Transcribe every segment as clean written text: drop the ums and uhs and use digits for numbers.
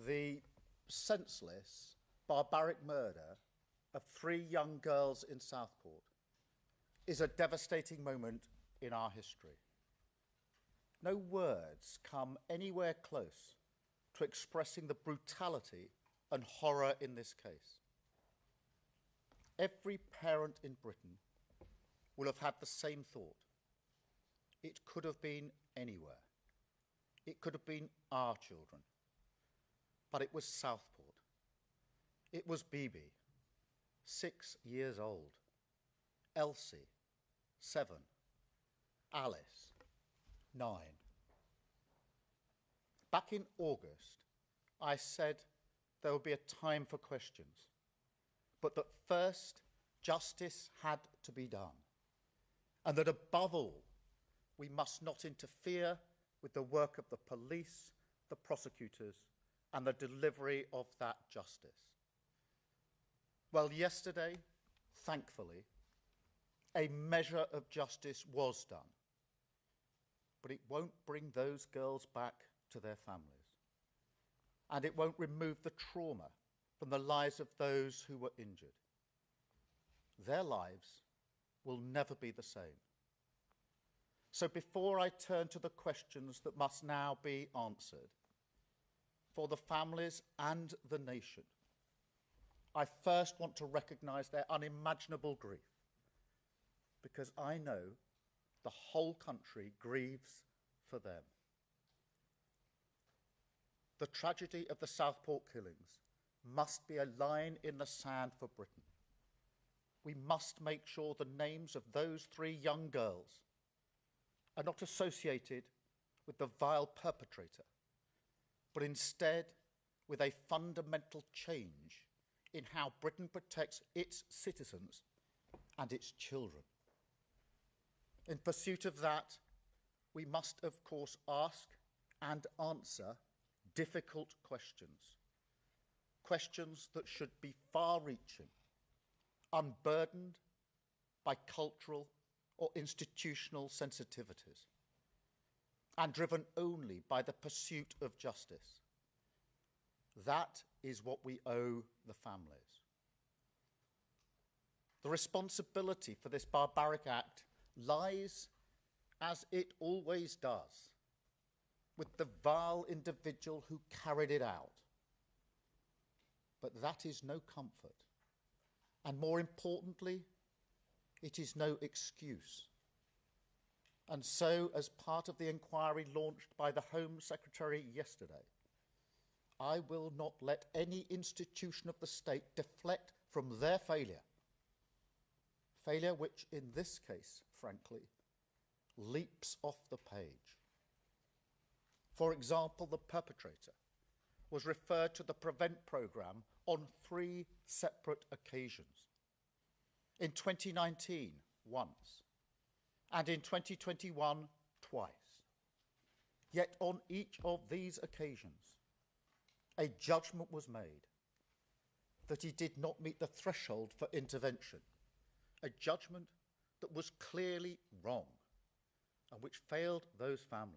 the senseless, barbaric murder of 3 young girls in Southport is a devastating moment in our history. No words come anywhere close to expressing the brutality and horror in this case. Every parent in Britain will have had the same thought. It could have been anywhere. It could have been our children. But it was Southport. It was Bibi, 6 years old. Elsie, 7. Alice, 9. Back in August, I said there would be a time for questions, but that first justice had to be done, and that above all, we must not interfere with the work of the police, the prosecutors, and the delivery of that justice. Well, yesterday, thankfully, a measure of justice was done, but it won't bring those girls back to their families, and it won't remove the trauma from the lives of those who were injured. Their lives will never be the same. So before I turn to the questions that must now be answered, for the families and the nation, I first want to recognise their unimaginable grief, because I know the whole country grieves for them. The tragedy of the Southport killings must be a line in the sand for Britain. We must make sure the names of those 3 young girls are not associated with the vile perpetrator, but instead with a fundamental change in how Britain protects its citizens and its children. In pursuit of that, we must, of course, ask and answer difficult questions. Questions that should be far-reaching, unburdened by cultural or institutional sensitivities, and driven only by the pursuit of justice. That is what we owe the families. The responsibility for this barbaric act lies, as it always does, with the vile individual who carried it out. But that is no comfort. And more importantly, it is no excuse. And so, as part of the inquiry launched by the Home Secretary yesterday, I will not let any institution of the state deflect from their failure. Failure which, in this case, frankly, leaps off the page. For example, the perpetrator was referred to the PREVENT programme on 3 separate occasions. In 2019, once, and in 2021, twice. Yet on each of these occasions, a judgment was made that he did not meet the threshold for intervention, a judgment that was clearly wrong and which failed those families.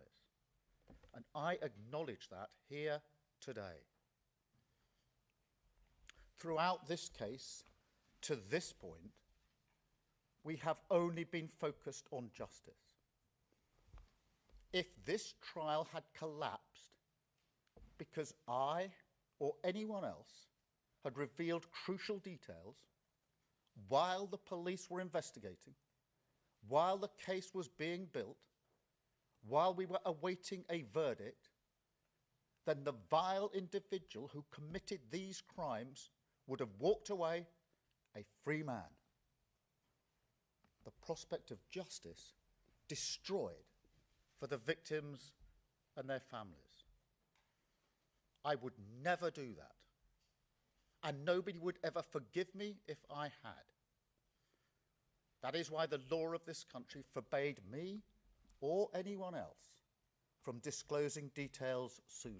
And I acknowledge that here today. Throughout this case, to this point, we have only been focused on justice. If this trial had collapsed because I or anyone else had revealed crucial details while the police were investigating, while the case was being built, while we were awaiting a verdict, then the vile individual who committed these crimes would have walked away a free man. The prospect of justice destroyed for the victims and their families. I would never do that, and nobody would ever forgive me if I had. That is why the law of this country forbade me or anyone else from disclosing details sooner.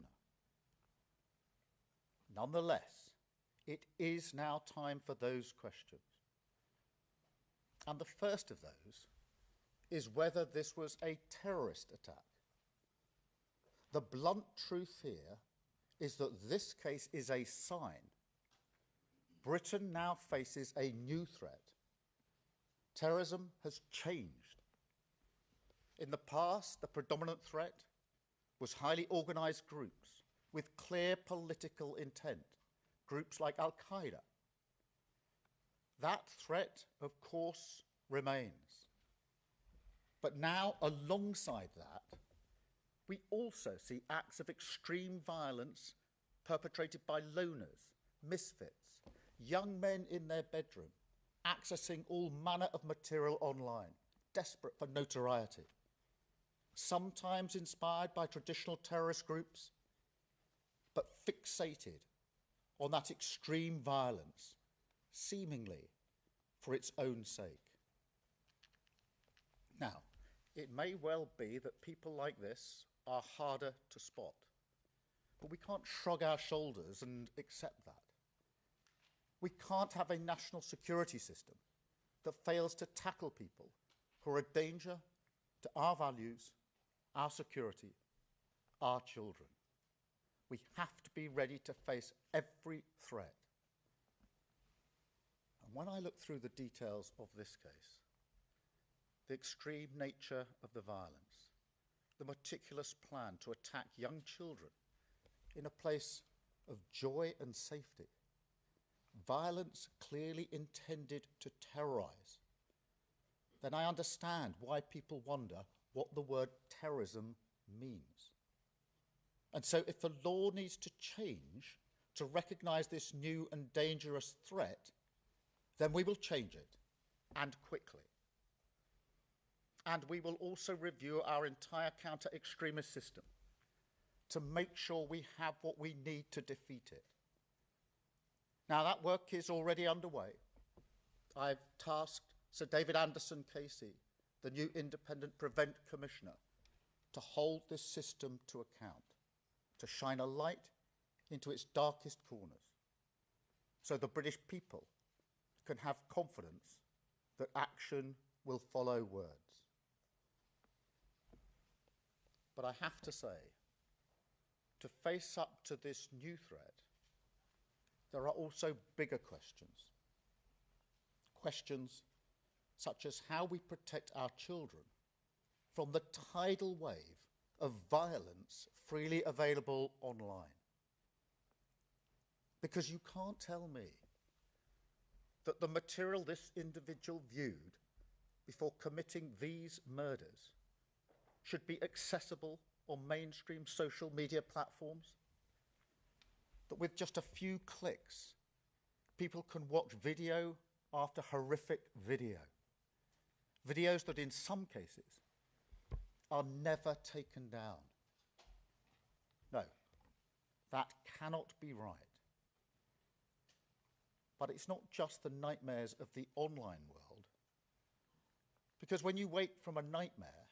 Nonetheless, it is now time for those questions. And the first of those is whether this was a terrorist attack. The blunt truth here is that this case is a sign. Britain now faces a new threat. Terrorism has changed. In the past, the predominant threat was highly organised groups with clear political intent, groups like Al-Qaeda. That threat, of course, remains. But now, alongside that, we also see acts of extreme violence perpetrated by loners, misfits, young men in their bedroom, accessing all manner of material online, desperate for notoriety, sometimes inspired by traditional terrorist groups, but fixated on that extreme violence, seemingly for its own sake. Now, it may well be that people like this are harder to spot, but we can't shrug our shoulders and accept that. We can't have a national security system that fails to tackle people who are a danger to our values, our security, our children. We have to be ready to face every threat. And when I look through the details of this case, the extreme nature of the violence, the meticulous plan to attack young children in a place of joy and safety, violence clearly intended to terrorise, then I understand why people wonder what the word terrorism means. And so if the law needs to change to recognise this new and dangerous threat, then we will change it, and quickly. And we will also review our entire counter-extremist system to make sure we have what we need to defeat it. Now, that work is already underway. I've tasked Sir David Anderson Casey, the new Independent Prevent Commissioner, to hold this system to account, to shine a light into its darkest corners, so the British people can have confidence that action will follow words. But I have to say, to face up to this new threat, there are also bigger questions. Questions such as how we protect our children from the tidal wave of violence freely available online. Because you can't tell me that the material this individual viewed before committing these murders should be accessible on mainstream social media platforms, that with just a few clicks, people can watch video after horrific video, videos that in some cases are never taken down. No, that cannot be right. But it's not just the nightmares of the online world, because when you wake from a nightmare,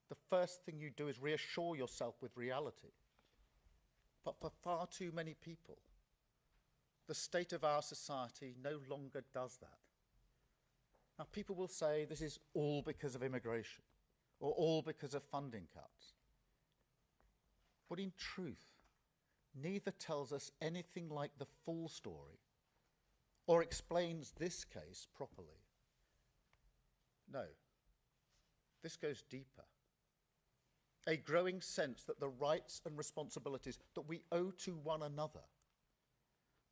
the first thing you do is reassure yourself with reality. But for far too many people, the state of our society no longer does that. Now, people will say this is all because of immigration, or all because of funding cuts. But in truth, neither tells us anything like the full story, or explains this case properly. No, this goes deeper. A growing sense that the rights and responsibilities that we owe to one another,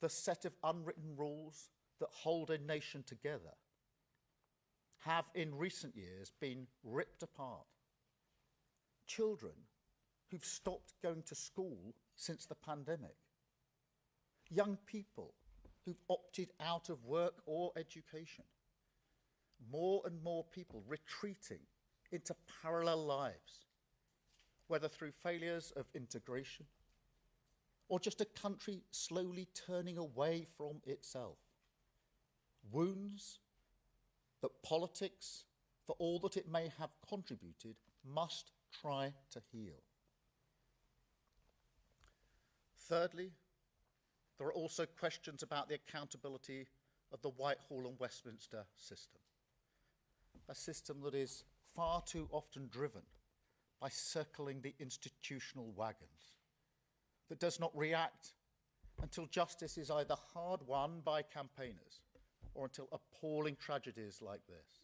the set of unwritten rules that hold a nation together, have in recent years been ripped apart. Children who've stopped going to school since the pandemic. Young people who've opted out of work or education. More and more people retreating into parallel lives, whether through failures of integration or just a country slowly turning away from itself. Wounds that politics, for all that it may have contributed, must try to heal. Thirdly, there are also questions about the accountability of the Whitehall and Westminster system, a system that is far too often driven by circling the institutional wagons, that does not react until justice is either hard won by campaigners or until appalling tragedies like this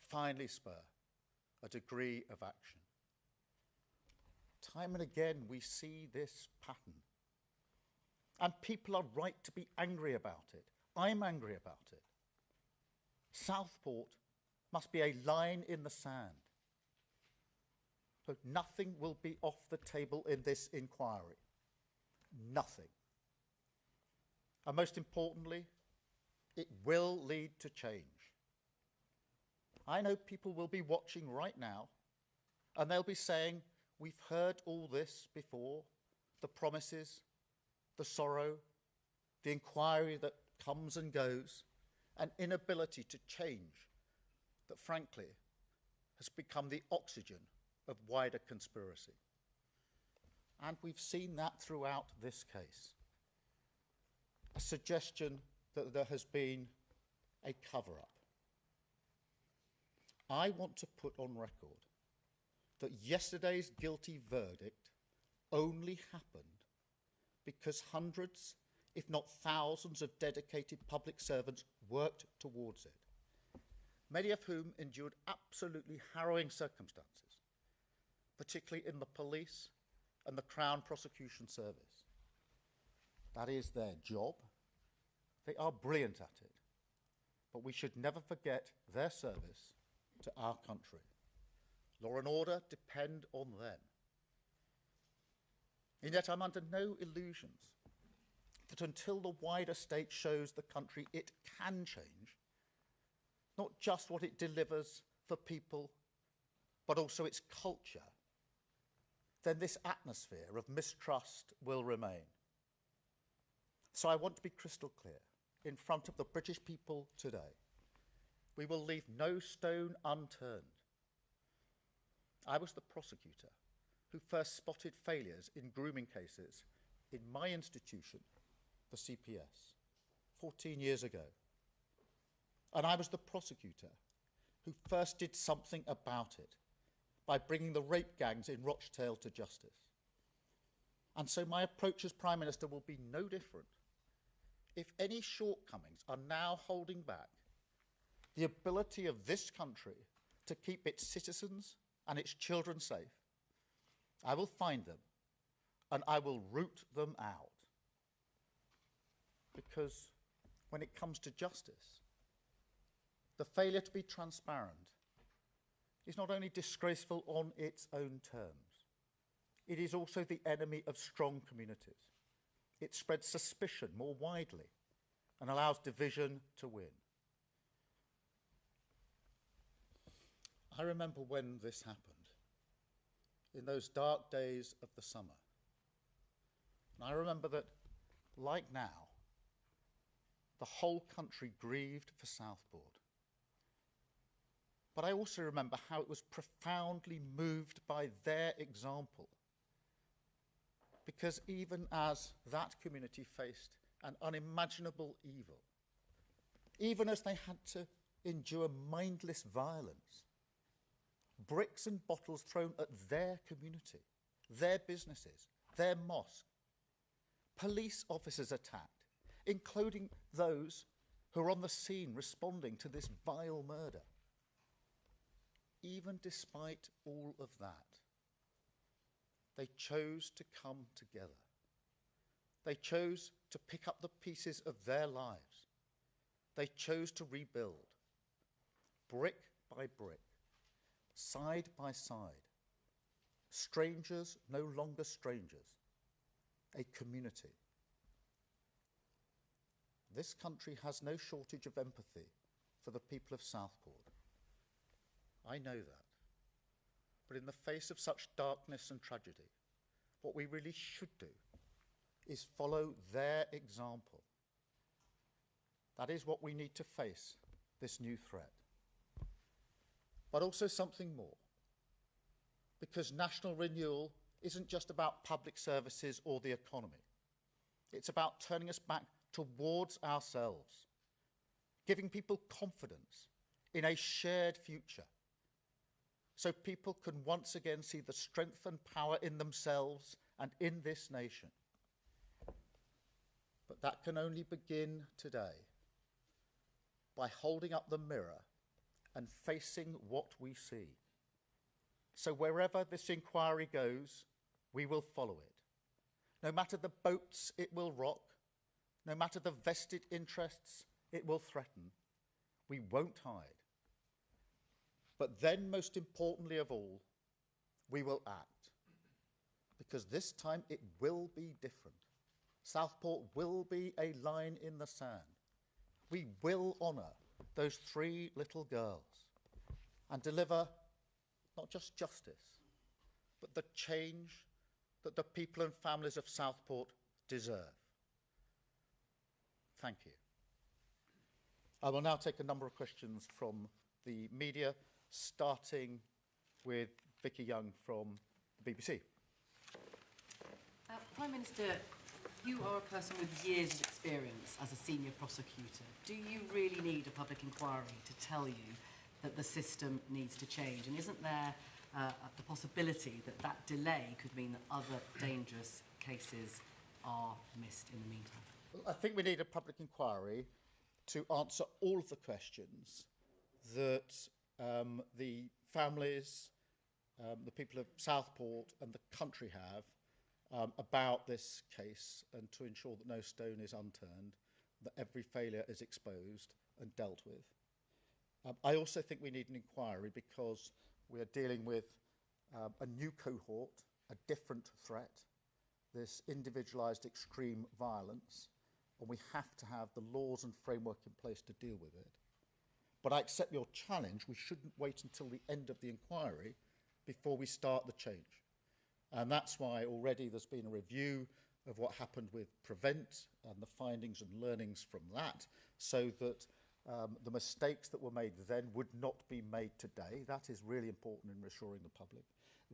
finally spur a degree of action. Time and again we see this pattern. And people are right to be angry about it. I'm angry about it. Southport must be a line in the sand. So nothing will be off the table in this inquiry. Nothing. And most importantly, it will lead to change. I know people will be watching right now, and they'll be saying, we've heard all this before, the promises, the sorrow, the inquiry that comes and goes, an inability to change that, frankly, has become the oxygen of wider conspiracy. And we've seen that throughout this case. A suggestion that there has been a cover-up. I want to put on record that yesterday's guilty verdict only happened because hundreds, if not thousands, of dedicated public servants worked towards it, many of whom endured absolutely harrowing circumstances, particularly in the police and the Crown Prosecution Service. That is their job. They are brilliant at it. But we should never forget their service to our country. Law and order depend on them. And yet I'm under no illusions that until the wider state shows the country it can change, not just what it delivers for people, but also its culture, then this atmosphere of mistrust will remain. So I want to be crystal clear in front of the British people today. We will leave no stone unturned. I was the prosecutor who first spotted failures in grooming cases in my institution, the CPS, 14 years ago. And I was the prosecutor who first did something about it by bringing the rape gangs in Rochdale to justice. And so my approach as Prime Minister will be no different. If any shortcomings are now holding back the ability of this country to keep its citizens and its children safe, I will find them and I will root them out. Because when it comes to justice, the failure to be transparent is not only disgraceful on its own terms, it is also the enemy of strong communities. It spreads suspicion more widely and allows division to win. I remember when this happened, in those dark days of the summer. And I remember that, like now, the whole country grieved for Southport. But I also remember how it was profoundly moved by their example. Because even as that community faced an unimaginable evil, even as they had to endure mindless violence, bricks and bottles thrown at their community, their businesses, their mosque, police officers attacked, including those who were on the scene responding to this vile murder. Even despite all of that, they chose to come together. They chose to pick up the pieces of their lives. They chose to rebuild, brick by brick, side by side. Strangers no longer strangers, a community. This country has no shortage of empathy for the people of Southport. I know that. But in the face of such darkness and tragedy, what we really should do is follow their example. That is what we need to face this new threat. But also something more. Because national renewal isn't just about public services or the economy. It's about turning us back towards ourselves, giving people confidence in a shared future, so people can once again see the strength and power in themselves and in this nation. But that can only begin today by holding up the mirror and facing what we see. So wherever this inquiry goes, we will follow it. No matter the boats it will rock, no matter the vested interests it will threaten, we won't hide. But then, most importantly of all, we will act. Because this time it will be different. Southport will be a line in the sand. We will honour those 3 little girls and deliver not just justice, but the change that the people and families of Southport deserve. Thank you. I will now take a number of questions from the media, starting with Vicky Young from the BBC. Prime Minister, you are a person with years of experience as a senior prosecutor. Do you really need a public inquiry to tell you that the system needs to change? And isn't there the possibility that that delay could mean that other dangerous cases are missed in the meantime? Well, I think we need a public inquiry to answer all of the questions that the families, the people of Southport and the country have about this case, and to ensure that no stone is unturned, that every failure is exposed and dealt with. I also think we need an inquiry because we are dealing with a new cohort, a different threat, this individualised extreme violence, and we have to have the laws and framework in place to deal with it. But I accept your challenge. We shouldn't wait until the end of the inquiry before we start the change. And that's why already there's been a review of what happened with Prevent and the findings and learnings from that, so that the mistakes that were made then would not be made today. That is really important in reassuring the public.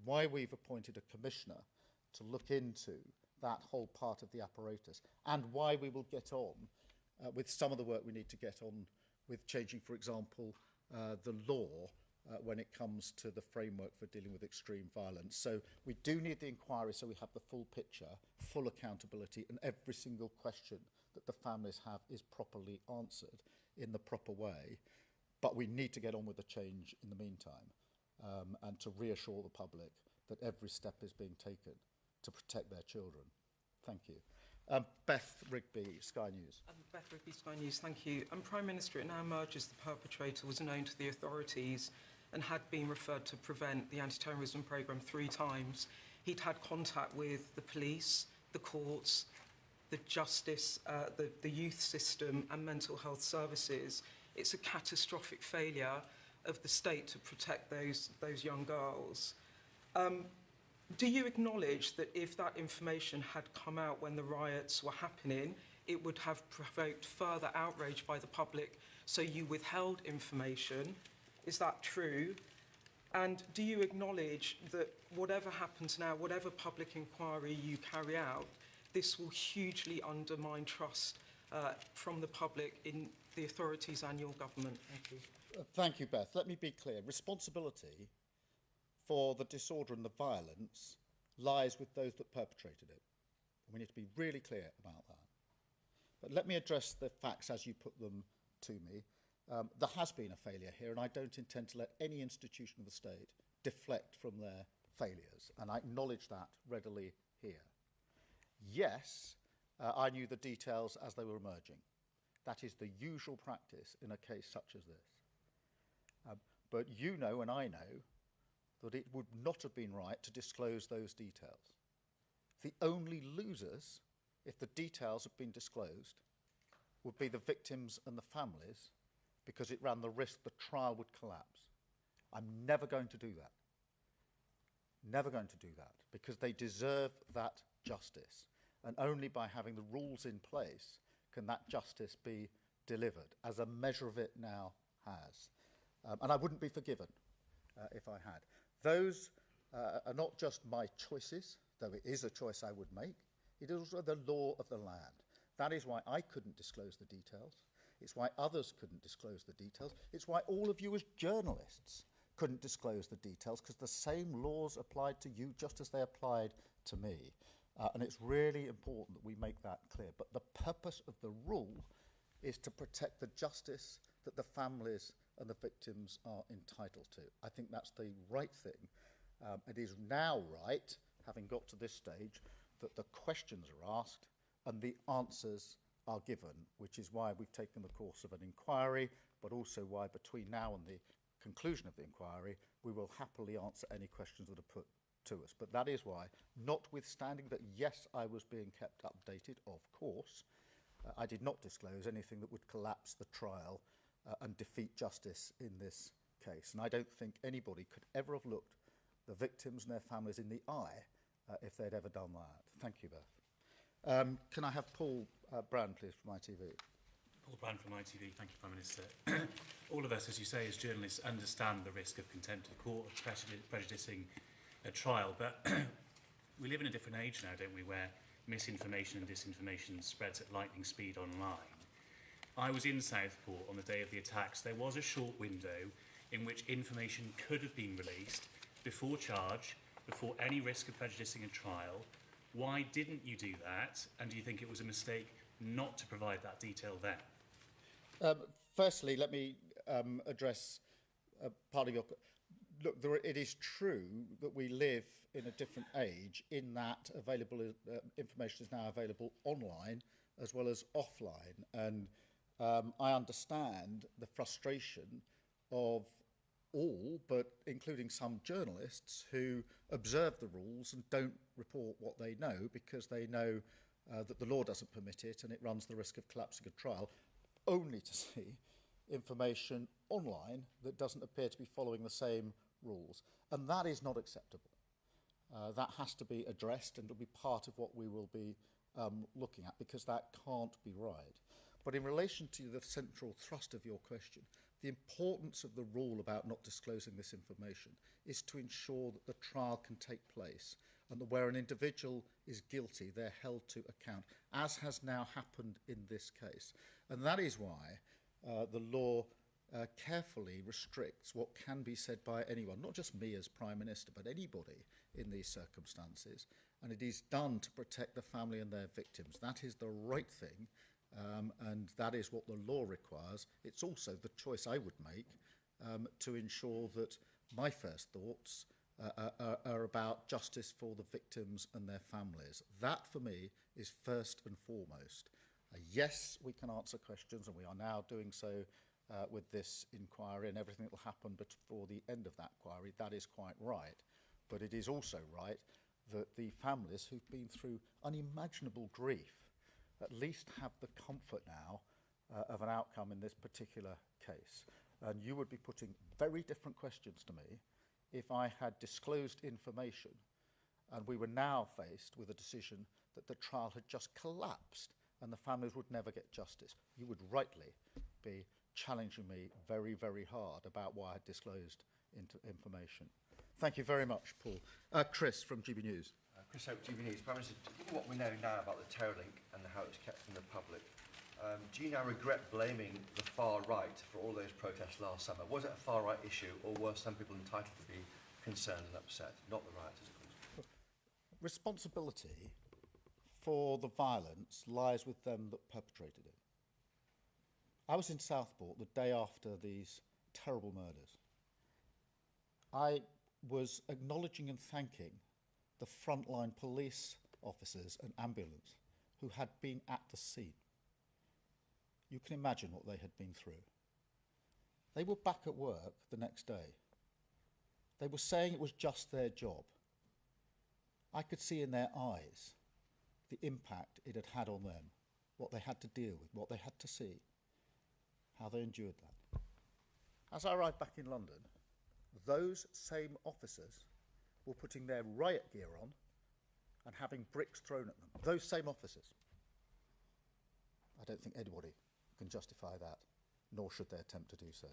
Why we've appointed a commissioner to look into that whole part of the apparatus, and why we will get on with some of the work we need to get on with changing, for example, the law when it comes to the framework for dealing with extreme violence. So we do need the inquiry so we have the full picture, full accountability, and every single question that the families have is properly answered in the proper way. But we need to get on with the change in the meantime, and to reassure the public that every step is being taken to protect their children. Thank you. Beth Rigby, Sky News. Beth Rigby, Sky News, thank you. Prime Minister, it now emerges the perpetrator was known to the authorities and had been referred to Prevent, the anti-terrorism programme, 3 times. He'd had contact with the police, the courts, the justice, the youth system and mental health services. It's a catastrophic failure of the state to protect those young girls. Do you acknowledge that if that information had come out when the riots were happening, it would have provoked further outrage by the public, so you withheld information? Is that true? And do you acknowledge that whatever happens now, whatever public inquiry you carry out, this will hugely undermine trust from the public in the authorities and your government? Thank you. Thank you, Beth. Let me be clear. Responsibility for the disorder and the violence lies with those that perpetrated it. And we need to be really clear about that. But let me address the facts as you put them to me. There has been a failure here, and I don't intend to let any institution of the state deflect from their failures, and I acknowledge that readily here. Yes, I knew the details as they were emerging. That is the usual practice in a case such as this. But you know, and I know, that it would not have been right to disclose those details. The only losers, if the details had been disclosed, would be the victims and the families, because it ran the risk the trial would collapse. I'm never going to do that. Never going to do that, because they deserve that justice. And only by having the rules in place can that justice be delivered, as a measure of it now has. And I wouldn't be forgiven if I had. Those are not just my choices, though it is a choice I would make. It is also the law of the land. That is why I couldn't disclose the details. It's why others couldn't disclose the details. It's why all of you as journalists couldn't disclose the details, because the same laws applied to you just as they applied to me. And it's really important that we make that clear. But the purpose of the rule is to protect the justice that the families and the victims are entitled to. I think that's the right thing. It is now right, having got to this stage, that the questions are asked and the answers are given, which is why we've taken the course of an inquiry, but also why between now and the conclusion of the inquiry, we will happily answer any questions that are put to us. But that is why, notwithstanding that, yes, I was being kept updated, of course, I did not disclose anything that would collapse the trial and defeat justice in this case. And I don't think anybody could ever have looked the victims and their families in the eye if they'd ever done that. Thank you, Beth. Can I have Paul Brand, please, from ITV? Paul Brand from ITV. Thank you, Prime Minister. All of us, as you say, as journalists, understand the risk of contempt of court, of prejudicing a trial, but we live in a different age now, don't we, where misinformation and disinformation spreads at lightning speed online. I was in Southport on the day of the attacks. There was a short window in which information could have been released before charge, before any risk of prejudicing a trial. Why didn't you do that? And do you think it was a mistake not to provide that detail then? Firstly, let me address part of your... Look, it is true that we live in a different age in that information is now available online as well as offline. And I understand the frustration of all, but including some journalists who observe the rules and don't report what they know because they know that the law doesn't permit it and it runs the risk of collapsing a trial, only to see information online that doesn't appear to be following the same rules. And that is not acceptable. That has to be addressed and will be part of what we will be looking at, because that can't be right. But in relation to the central thrust of your question, the importance of the rule about not disclosing this information is to ensure that the trial can take place and that where an individual is guilty, they're held to account, as has now happened in this case. And that is why the law carefully restricts what can be said by anyone, not just me as Prime Minister, but anybody in these circumstances. And it is done to protect the family and their victims. That is the right thing. And that is what the law requires. It's also the choice I would make to ensure that my first thoughts are about justice for the victims and their families. That, for me, is first and foremost. Yes, we can answer questions, and we are now doing so with this inquiry and everything that will happen before the end of that inquiry. That is quite right. But it is also right that the families who've been through unimaginable grief at least have the comfort now of an outcome in this particular case. And you would be putting very different questions to me if I had disclosed information and we were now faced with a decision that the trial had just collapsed and the families would never get justice. You would rightly be challenging me very, very hard about why I had disclosed information. Thank you very much, Paul. Chris from GB News. Chris Hope, GB News. Prime Minister, given what we know now about the terror link and how it's kept from the public, do you now regret blaming the far right for all those protests last summer? Was it a far right issue, or were some people entitled to be concerned and upset, not the rioters, of course? Responsibility for the violence lies with them that perpetrated it. I was in Southport the day after these terrible murders. I was acknowledging and thanking the frontline police officers and ambulance who had been at the scene. You can imagine what they had been through. They were back at work the next day. They were saying it was just their job. I could see in their eyes the impact it had had on them, what they had to deal with, what they had to see, how they endured that. As I arrived back in London, those same officers were putting their riot gear on and having bricks thrown at them. Those same officers. I don't think anybody can justify that, nor should they attempt to do so.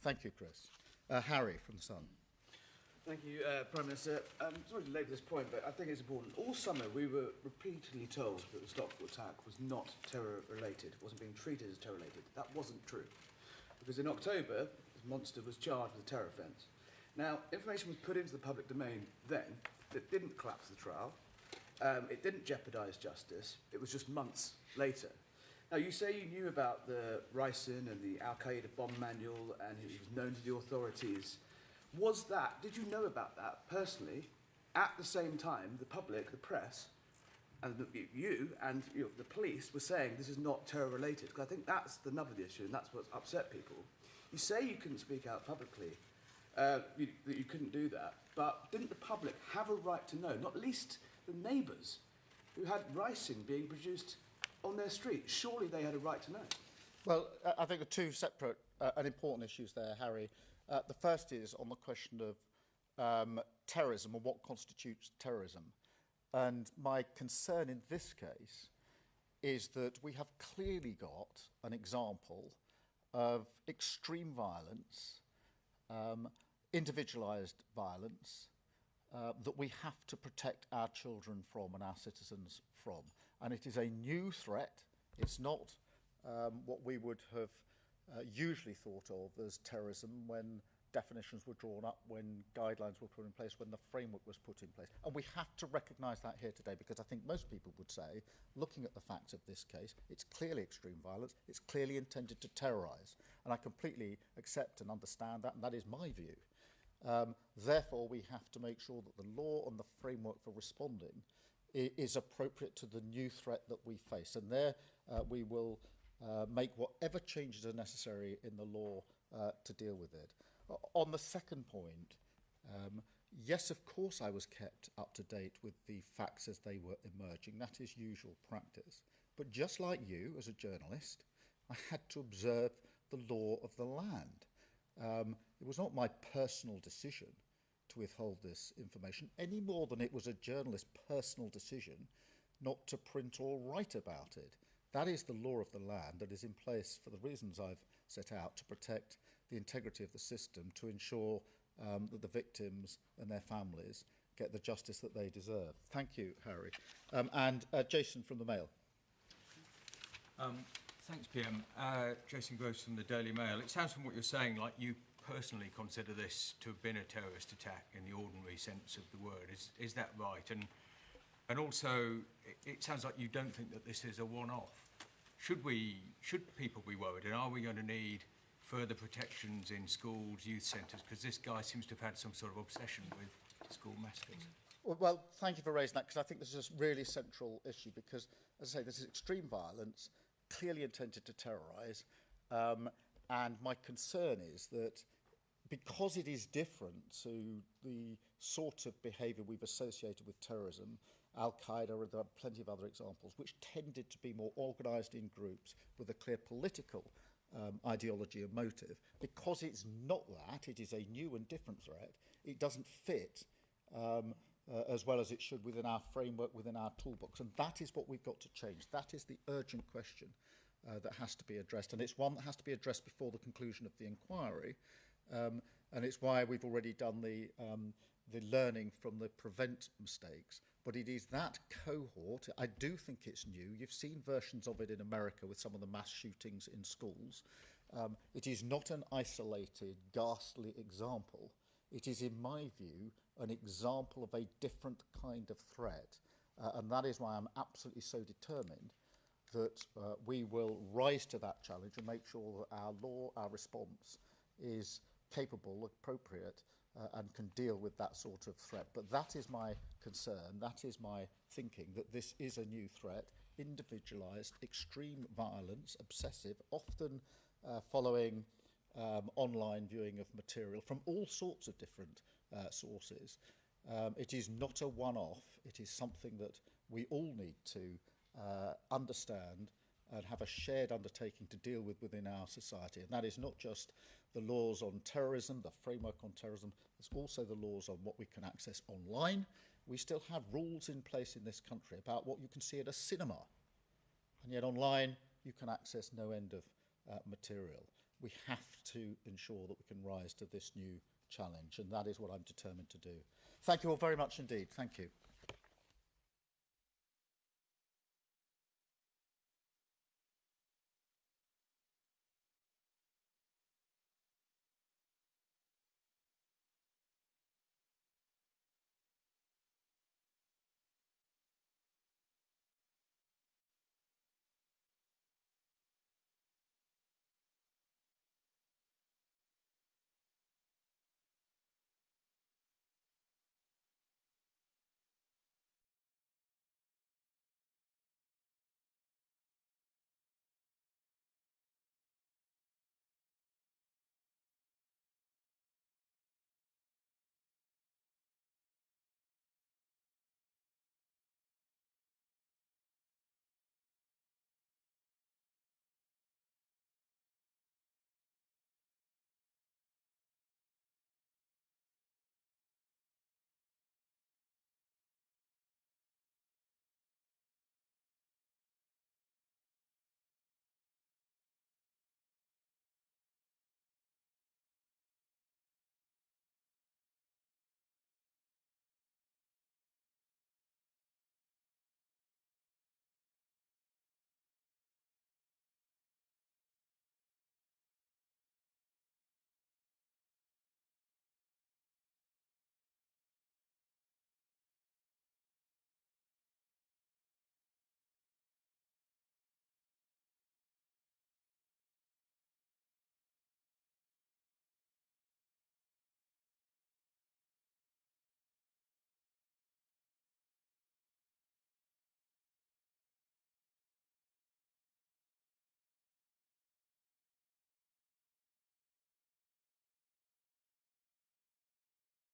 Thank you, Chris. Harry from The Sun. Thank you, Prime Minister. Sorry to labour this point, but I think it's important. All summer we were repeatedly told that the Southport attack was not terror-related, wasn't being treated as terror-related. That wasn't true. Because in October, this monster was charged with a terror offence. Now, information was put into the public domain then that didn't collapse the trial, It didn't jeopardise justice. It was just months later. Now, you say you knew about the ricin and the Al-Qaeda bomb manual, and it was known to the authorities. Did you know about that personally? At the same time, the public, the press, and you and the police were saying this is not terror-related, because I think that's the nub of the issue, and that's what's upset people. You say you couldn't speak out publicly, that you couldn't do that, but didn't the public have a right to know, not least the neighbours who had ricin being produced on their street? Surely they had a right to know. Well, I think there are two separate and important issues there, Harry. The first is on the question of terrorism and what constitutes terrorism. And my concern in this case is that we have clearly got an example of extreme violence, individualised violence, that we have to protect our children from and our citizens from. And it is a new threat. It's not what we would have usually thought of as terrorism when definitions were drawn up, when guidelines were put in place, when the framework was put in place. And we have to recognise that here today, because I think most people would say, looking at the facts of this case, it's clearly extreme violence, it's clearly intended to terrorise. And I completely accept and understand that, and that is my view. Therefore, we have to make sure that the law and the framework for responding is appropriate to the new threat that we face. And there we will make whatever changes are necessary in the law to deal with it. On the second point, yes, of course I was kept up to date with the facts as they were emerging. That is usual practice. But just like you, as a journalist, I had to observe the law of the land. It was not my personal decision to withhold this information, any more than it was a journalist's personal decision not to print or write about it. That is the law of the land that is in place for the reasons I've set out, to protect the integrity of the system, to ensure that the victims and their families get the justice that they deserve. Thank you, Harry. And Jason from the Mail. Thanks, PM. Jason Gross from the Daily Mail. It sounds from what you're saying like you personally consider this to have been a terrorist attack in the ordinary sense of the word. Is that right? And also, it sounds like you don't think that this is a one-off. Should people be worried? And are we going to need further protections in schools, youth centres? Because this guy seems to have had some sort of obsession with school massacres. Well, thank you for raising that, because I think this is a really central issue, because, as I say, this is extreme violence, clearly intended to terrorise, and my concern is that because it is different to the sort of behaviour we've associated with terrorism, Al-Qaeda, or there are plenty of other examples, which tended to be more organised in groups with a clear political ideology and motive. Because it's not that, it is a new and different threat, it doesn't fit as well as it should within our framework, within our toolbox. And that is what we've got to change. That is the urgent question that has to be addressed. And it's one that has to be addressed before the conclusion of the inquiry. And it's why we've already done the learning from the prevent mistakes. But it is that cohort. I do think it's new. You've seen versions of it in America with some of the mass shootings in schools. It is not an isolated, ghastly example. It is, in my view, an example of a different kind of threat. And that is why I'm absolutely so determined that we will rise to that challenge and make sure that our law, our response, is capable, appropriate, and can deal with that sort of threat. But that is my concern, that is my thinking, that this is a new threat, individualised, extreme violence, obsessive, often following online viewing of material from all sorts of different sources. It is not a one-off, it is something that we all need to understand and have a shared undertaking to deal with within our society. And that is not just the laws on terrorism, the framework on terrorism, there's also the laws on what we can access online. We still have rules in place in this country about what you can see at a cinema. And yet online, you can access no end of material. We have to ensure that we can rise to this new challenge, and that is what I'm determined to do. Thank you all very much indeed. Thank you.